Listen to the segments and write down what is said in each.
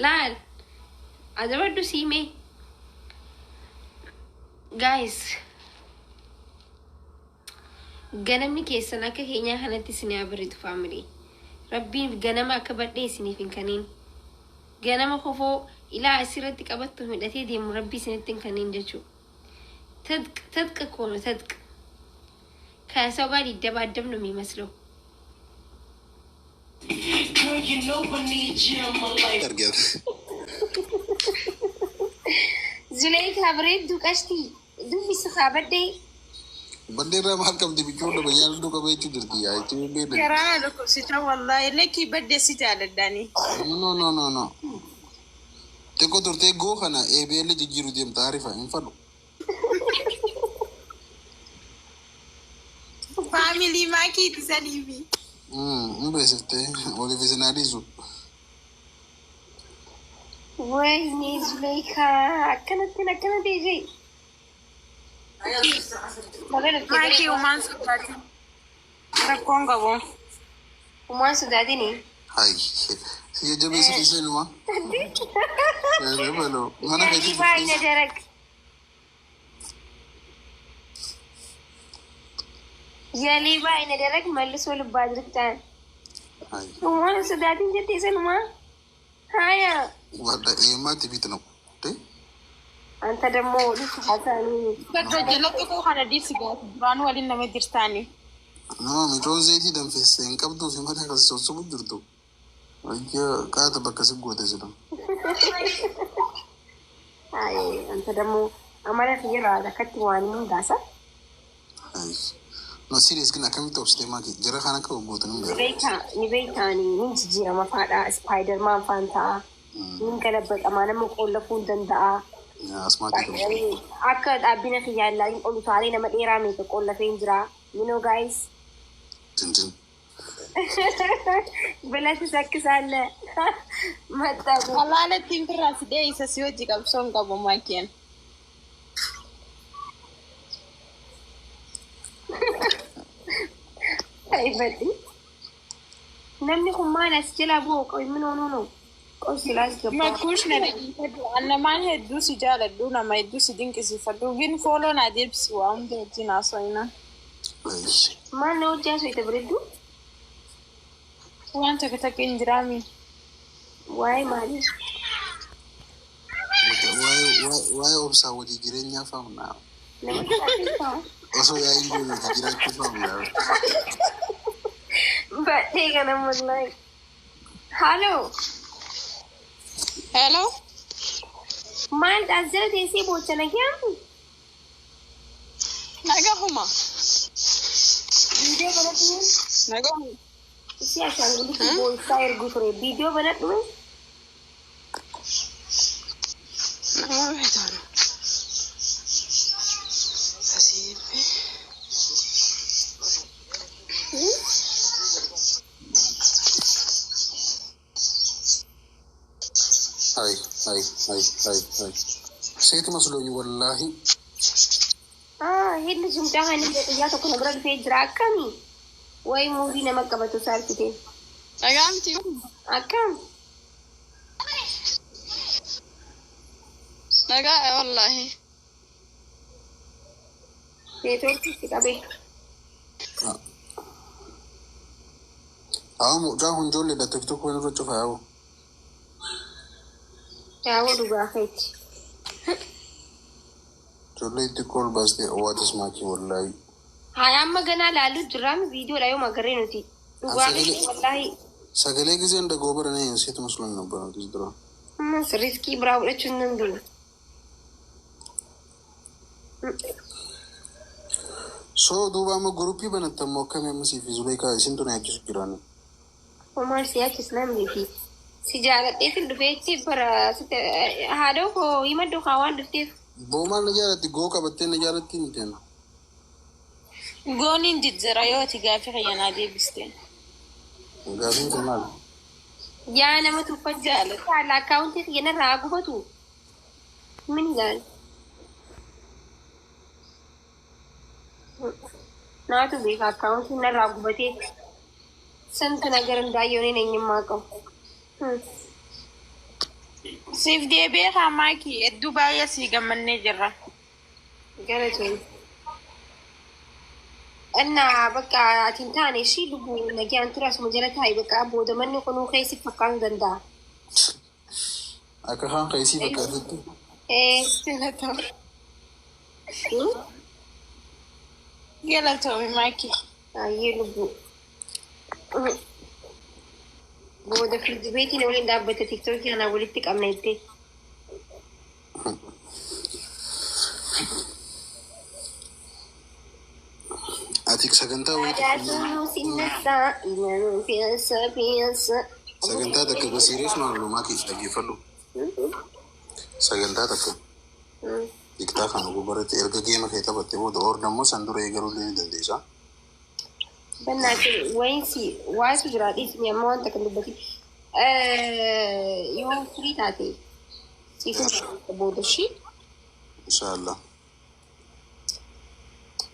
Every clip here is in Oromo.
laal adabadhu siime guys ganamni keessan akka keenyaa kanatti isin abaritu family rabbiin ganama akka badhee isiniif hin kaniin ganama kofoo ilaa asirratti qabattu midhatee deemu rabbii isinitti hin kaniin jechuu tadqa koonu tadqa kaasoo gaadhi dabaaddabnu miimasለው Zuleika bareeddu qashtii dubbisa kaa baddee Bandera mahal kam di bikin udah banyak tuh kamu itu dirti ya itu beda. Karena aku sih tahu wallahi leki bade sih jalan Dani. No. Teko tur tego kana EBL jiru diam tarifa infado. Family maki di salibi. Mbesete oleh visionarizo. Wah ini Zuleika kana DJ. Maki uman sudati. Rakonga bo. Uman sudati ni. Hai. Saya jabe sih sini mah. Ya belum. Mana kaji? Baiknya jarak. Ya liba ini jarak malu solo badruk tan. Hai. Uman sudati jadi sini mah. Haya. Wada emat bitno. Teh? Anta demo di hasani. Betul jelas aku kan di sini. Ranu alin nama dirtani. No, mi tron zaiti dan fesse in kapto fi mata ka so so budurto. Ayya ka ta baka su gode su dan. Ai anta demo amara kiyara da katwani mun gasa. Ai. No serious kina kan to ste maki jira kana ka goto nan ga. Ni baita ni min jira mafada Spider-Man fanta. Min kala ba amana mu kollafun danda'a. Ya asmati ka. Akka abina khiyalla in olu tare na madera me ka kollafin jira. You know guys. Tintin. Bela tisakisalla. Mata Allah la timbra side isa siyoji kam songa bo makian. Ay badi. Namni kumana sila bo ko no. Ko sila ga. Ma kushna da anna man heddu si jala duna mai du si dinki si fadu gin follow na debsi wa amde jina soina. Man no jaso ita bredu. Wanta ka take injirami. Why mali? Why obsa wadi giren ya famu na. Oso ya ingo ni giren ku famu na. But they gonna move like. Hello. Hello? Man azza desi bochana kya? Naga huma. Video banat hai. Naga huma. इसी अचानक की बोल सायर गुसरे वीडियो बना तुम्हें Hai. Saya itu masuk wallahi. Ini jumpa kan ini ya to kuna brad page rakami. Wai movie na magkabato sa arkitin. Agam tiyo. Akam. Naga wallahi. Betul sih kabe. Amu jahun jolle da TikTok wani rocho fa yawo. Yawo duga kai. Jolle tikol basde awatis maki wallahi. Hayam magana lalu drama video layo magarenuti. Duga kai wallahi. Sagale gize nda gobara ne sai ta musulun nan ba dizra. Riski bravo da chunnan dul. So duba ma grupi banata mo kame musi fi Zuleika isin to na yake kirana. Umar siya kislam lifi. Si jagat isil dufetti para hado ko imadu kawan duftif. Boma na jarati go ka batte na jarati nitena. Gonin jidzara yo tigafi khayana de bisten. Gabin kamal. Ya nama tu pajal. Ala account itu yana ragu batu. Minigal. Na tu beka account yana ragu bati. Sant nagaran dayo ni nengin mako. siif deebi'ee haamaaki hedduu baay'ee sii gammannee jirra. قالت أنا بقى تنتاني شي لبو نجي أنت راس مجالات هاي بقى أبو دمني قنو خيسي فكان دندا Akka kaan keessii fakkaatutti. إيه سنتو Galatoomi maakii. أي لبو بودا في البيت نقول دابة تيك توك أنا ولدتك أمنيتي Ati sagantaa wayita sagantaa takka basiirees maalumaa keessa dhaggeeffadhu. Sagantaa takka diktaa kana gubarratti erga geema kee taphatte booda ordammoo san dura eegaluu ni dandeessa. Banaati wayinsi waasu jiraadhiif nyamma wanta kan dubbati yoo firii taate siifin booda ishii Inshallah.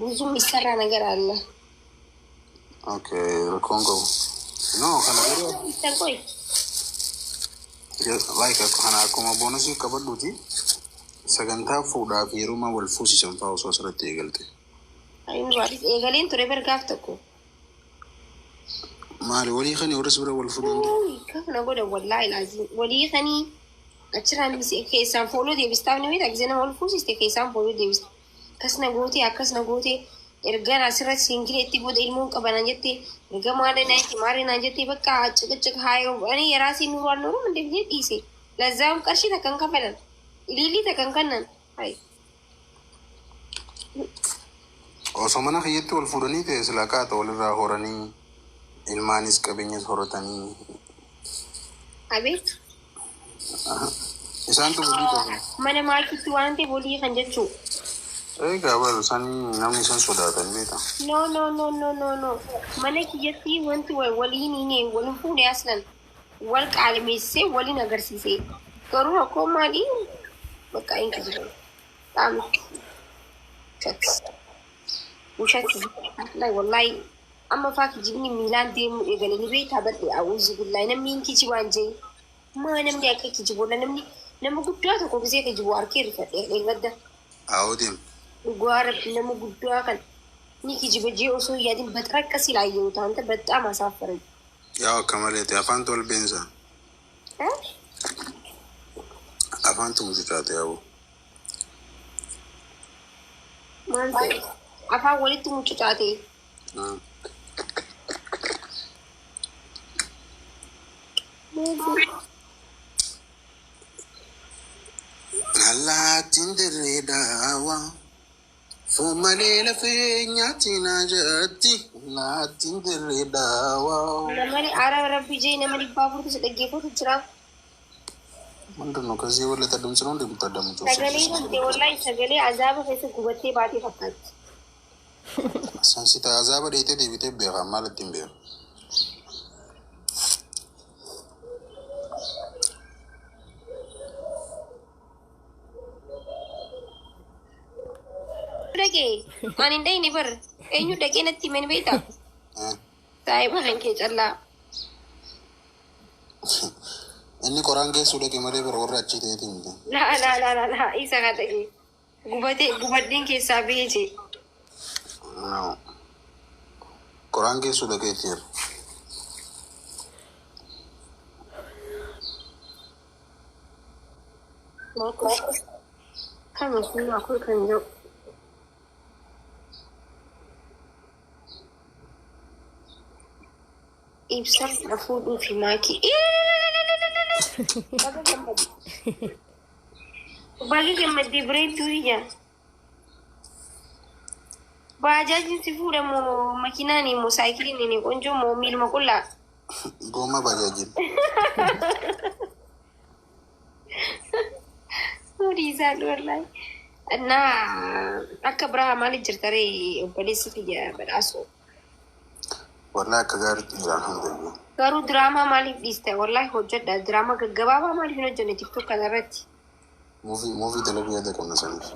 ብዙ የሚሰራ ነገር አለ። ኦኬ ኮንጎ ኖ ከነገሩ ይተቆይ ላይክ አኮና አኮማ ቦነስ ከበዱቲ ሰገንታ ፉዳ ፊሩማ ወልፉሲ ሰንፋው ሶስረት ይገልጥ አይኑ ባሪ ኤገሌን ቶሬ በርጋፍ ተኮ ማሊ ወሊ ኸኒ ወርስ ብረ ወልፉዱ ከፍነ ጎደ ወላሂ ላዚ ወሊ ኸኒ አችራን ቢሲ ከሳን ፎሎ ዴብስታው ነው ይታግዘና ወልፉሲ ስቴ ከሳን ፎሎ ዴብስታ kasna gote ergana sirat singile itti boda ilmuun qabana jette erga maale na jette bakka cicik hayo ani yarasi nuran nurum inde bije dhiise lazzaam qarshi takan kafalan ilili takan kannan hay osoo mana kiyyetti wal fuudhanii ta'e silaa kaata walirraa horanii ilmaanis qabeenyas horatanii abeet isaantu walii qabu mana maakitti waan ta'e walii kan jechuu Gabar sani namni san sodaatan beeta. No. Mana kiyyatti wanti waliin ne walin fuudhee aslan wal qaalimeessee waliin agarsiisee garuu rakkoo maalii bakka hin jiru. Taa'am. Ushatti wallahi amma faaki jibni miilaan deemu eegalanii beekaa badhe awuuzi billahi namni hin kijibu anjee maa namni akka kijibu nama guddaa tokko gisee kijibu harkee rifadhee eeggadda. Awuudim. ጓረብ ለሙ ጉዳዩ አካል ኒኪ ጅበጂ ኦሶ ያዲን በጥረቀስ ይላየው ታንተ በጣም አሳፈረኝ ያው ከመሬት አፋንቶ ልቤንሳ አፋንቶ ሙዚቃ ያው ማንተ አፋ ወሊት ሙጭጫቴ አላቲን ድሬዳዋ Fumalila feenyaati na jatti laatiin dirree daawaa. Namani aara rabbi jee namani baafurtu si dhaggeeffatu jira. Wanta nu kasii walla tadamsa hundi mutadamu joosa. Sagalee hante wallahi sagalee azaaba keessa gubattee baatee fakkaatti. Sansita azaaba dheetee deebitee beekaa maal ittiin beeku. Dage ani ndai ni bar enyu dage natti men beita sai ba hanke challa inni qoraan geessu dhaqe malee bira warra achi ta'eeti miti. La isa ka dage gubaddiin keessaa beeje. Qoraan geessu dhaqee jira. Kan musulma ko kan yau. Ibsan na fudu fi maki. Bagi gamadi bread tuya. Bajajin si fuda mo makina ni mo cycle ni konjo mo mil makulla. Goma bajajin. Uri zalu wallahi. Na akabra mali jirtare polisi fiya badaso. Wallahi akka gaariitti jira alhamdulillah. Garuu diraamaa maaliif dhiiste? Wallahi hojjedha. Diraamaa gaggabaabaa maaliif hin hojjenne tiktok kanarratti? Muuvii dalaguu yaada qabna saniif.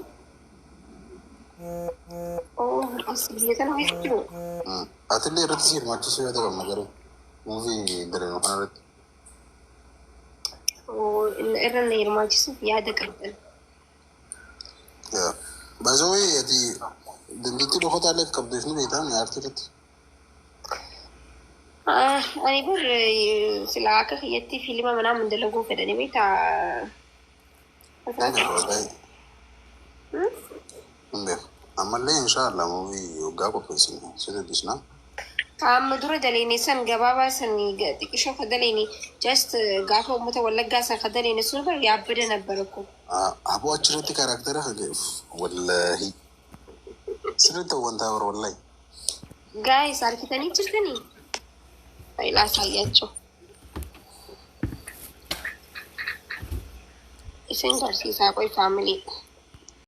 Biyya kana keessa jiru. Atillee irratti si hirmaachisuu yaada qabna garuu muuvii dalaguu kanarratti. irra hirmaachisuuf yaada qabdan. By the way, ati dandeettii dhokataalee qabdeef ni beektaa aartii irratti. Ani bar silaa akka kiyyatti fiilima manaa mandalaguu fedhanii beektaa. Ammallee inshaallah muubii waggaa qopheessine si dubbisna. Amma dura daleene san gabaabaa san xiqqisho ka daleene just gaafa uummata wallaggaa san ka daleene sun bar yaabbada nabbar እኮ aboo achirratti karaktera hageef wallahi sirriitti wantaa bar wallahi gaayis arkitanii jirtanii ilaasaayyaቸው isin garsiisaa qoy faamilii